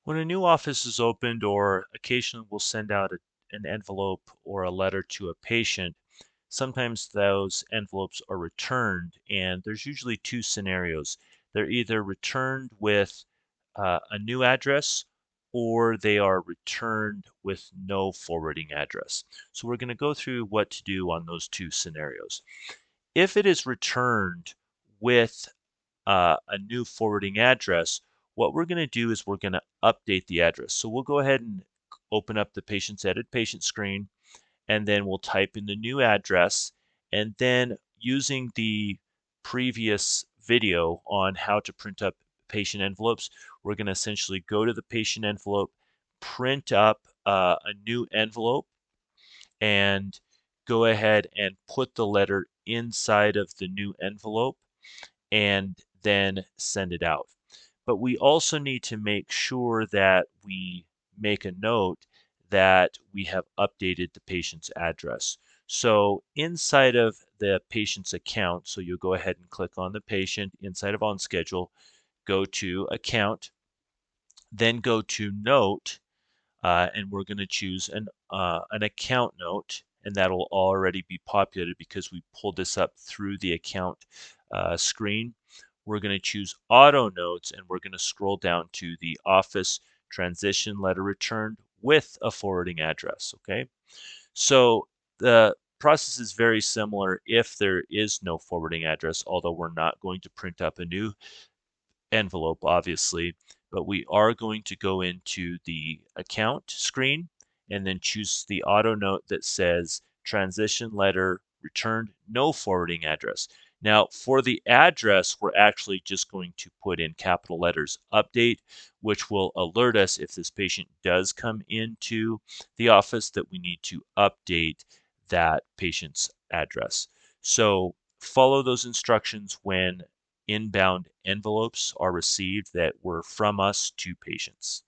When a new office is opened or occasionally we'll send out an envelope or a letter to a patient, sometimes those envelopes are returned, and there's usually two scenarios. They're either returned with a new address or they are returned with no forwarding address. So we're going to go through what to do on those two scenarios. If it is returned with a new forwarding address, what we're going to do is we're going to update the address. So we'll go ahead and open up the patient's edit patient screen, and then we'll type in the new address, and then using the previous video on how to print up patient envelopes, we're going to essentially go to the patient envelope, print up a new envelope, and go ahead and put the letter inside of the new envelope and then send it out. But we also need to make sure that we make a note that we have updated the patient's address. So inside of the patient's account, so you'll go ahead and click on the patient inside of On Schedule, go to Account, then go to Note, and we're going to choose an account note, and that'll already be populated because we pulled this up through the account screen. We're going to choose auto notes, and we're going to scroll down to the office transition letter returned with a forwarding address. Okay, so the process is very similar if there is no forwarding address, although we're not going to print up a new envelope, obviously, but we are going to go into the account screen and then choose the auto note that says transition letter returned, no forwarding address. Now, for the address, we're actually just going to put in capital letters update, which will alert us if this patient does come into the office that we need to update that patient's address. So follow those instructions when inbound envelopes are received that were from us to patients.